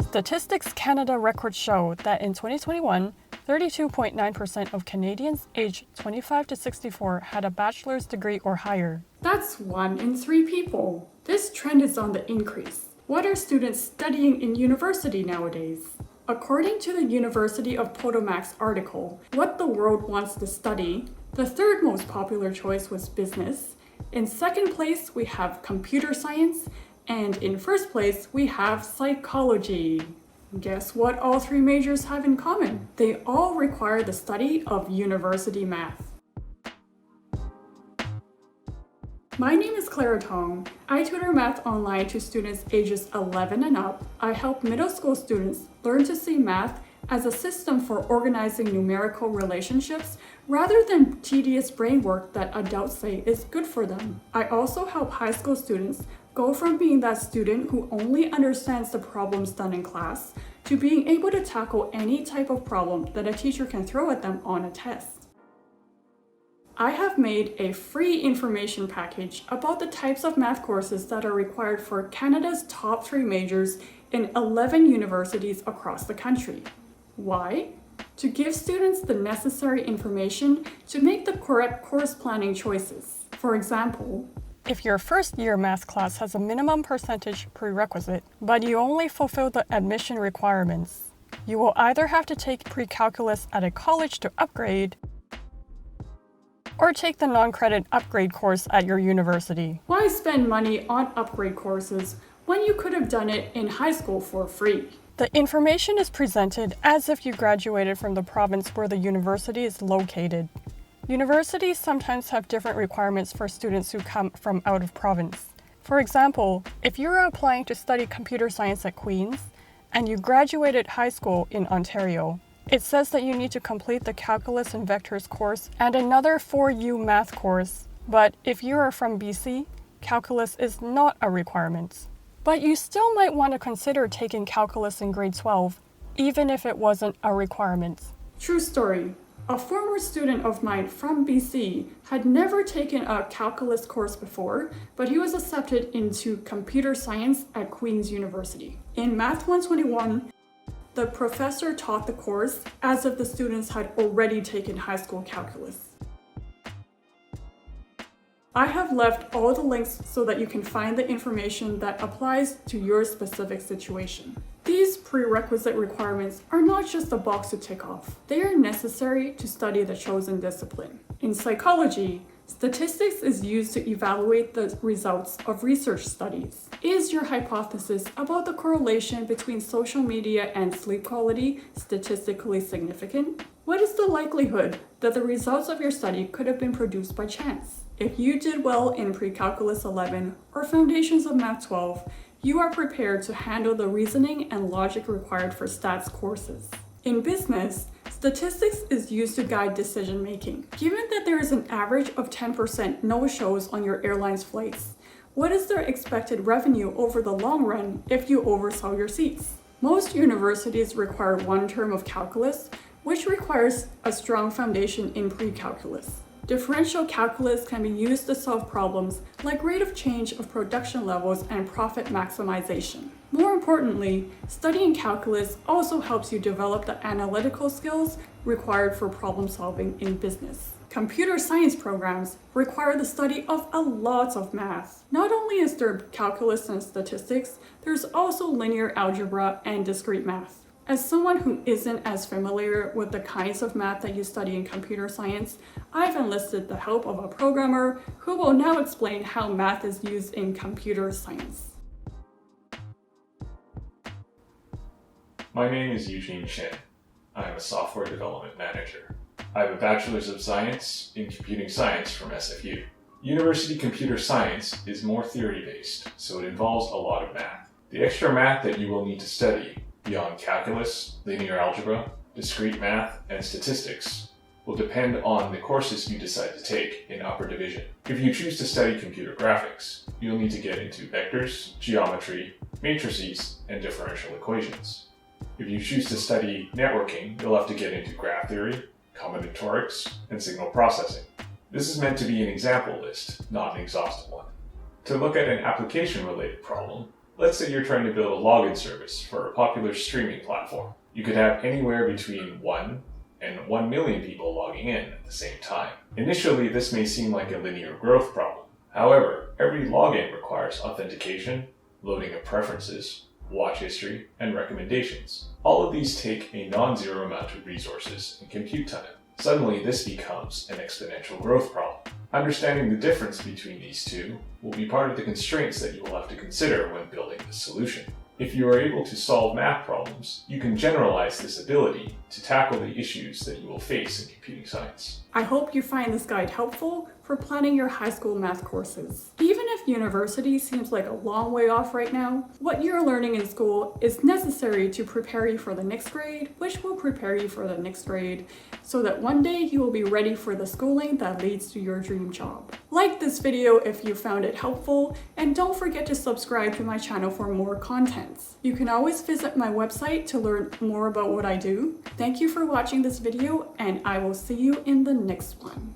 Statistics Canada records show that in 2021, 32.9% of Canadians aged 25 to 64 had a bachelor's degree or higher. That's 1 in 3 people. This trend is on the increase. What are students studying in university nowadays? According to the University of Potomac's article, What the World Wants to Study, the third most popular choice was business. In second place, we have computer science. And in first place, we have psychology. Guess what all 3 majors have in common? They all require the study of university math. My name is Clara Tong. I tutor math online to students ages 11 and up. I help middle school students learn to see math as a system for organizing numerical relationships rather than tedious brain work that adults say is good for them. I also help high school students go from being that student who only understands the problems done in class to being able to tackle any type of problem that a teacher can throw at them on a test. I have made a free information package about the types of math courses that are required for Canada's top 3 majors in 11 universities across the country. Why? To give students the necessary information to make the correct course planning choices. For example, if your first year math class has a minimum percentage prerequisite, but you only fulfill the admission requirements, you will either have to take pre-calculus at a college to upgrade, or take the non-credit upgrade course at your university. Why spend money on upgrade courses when you could have done it in high school for free? The information is presented as if you graduated from the province where the university is located. Universities sometimes have different requirements for students who come from out of province. For example, if you're applying to study computer science at Queen's and you graduated high school in Ontario, it says that you need to complete the Calculus and Vectors course and another 4U math course. But if you are from BC, calculus is not a requirement. But you still might want to consider taking calculus in grade 12, even if it wasn't a requirement. True story. A former student of mine from BC had never taken a calculus course before, but he was accepted into computer science at Queen's University. In Math 121, the professor taught the course as if the students had already taken high school calculus. I have left all the links so that you can find the information that applies to your specific situation. These prerequisite requirements are not just a box to tick off. They are necessary to study the chosen discipline. In psychology, statistics is used to evaluate the results of research studies. Is your hypothesis about the correlation between social media and sleep quality statistically significant? What is the likelihood that the results of your study could have been produced by chance? If you did well in Precalculus 11 or Foundations of Math 12, you are prepared to handle the reasoning and logic required for stats courses. In business, statistics is used to guide decision making. Given that there is an average of 10% no-shows on your airline's flights, what is their expected revenue over the long run if you oversell your seats? Most universities require 1 term of calculus, which requires a strong foundation in pre-calculus. Differential calculus can be used to solve problems like rate of change of production levels and profit maximization. More importantly, studying calculus also helps you develop the analytical skills required for problem solving in business. Computer science programs require the study of a lot of math. Not only is there calculus and statistics, there's also linear algebra and discrete math. As someone who isn't as familiar with the kinds of math that you study in computer science, I've enlisted the help of a programmer who will now explain how math is used in computer science. My name is Eugene Chen. I am a software development manager. I have a Bachelor's of Science in Computing Science from SFU. University computer science is more theory-based, so it involves a lot of math. The extra math that you will need to study beyond calculus, linear algebra, discrete math, and statistics will depend on the courses you decide to take in upper division. If you choose to study computer graphics, you'll need to get into vectors, geometry, matrices, and differential equations. If you choose to study networking, you'll have to get into graph theory, combinatorics, and signal processing. This is meant to be an example list, not an exhaustive one. To look at an application-related problem, Let's say you're trying to build a login service for a popular streaming platform. You could have anywhere between 1 and 1 million people logging in at the same time. Initially, this may seem like a linear growth problem. However, every login requires authentication, loading of preferences, watch history, and recommendations. All of these take a non-zero amount of resources and compute time. Suddenly, this becomes an exponential growth problem. Understanding the difference between these two will be part of the constraints that you will have to consider when building the solution. If you are able to solve math problems, you can generalize this ability to tackle the issues that you will face in computing science. I hope you find this guide helpful for planning your high school math courses. Even if university seems like a long way off right now, what you're learning in school is necessary to prepare you for the next grade, which will prepare you for the next grade, so that one day you will be ready for the schooling that leads to your dream job. Like this video if you found it helpful, and don't forget to subscribe to my channel for more content. You can always visit my website to learn more about what I do. Thank you for watching this video, and I will see you in the next one.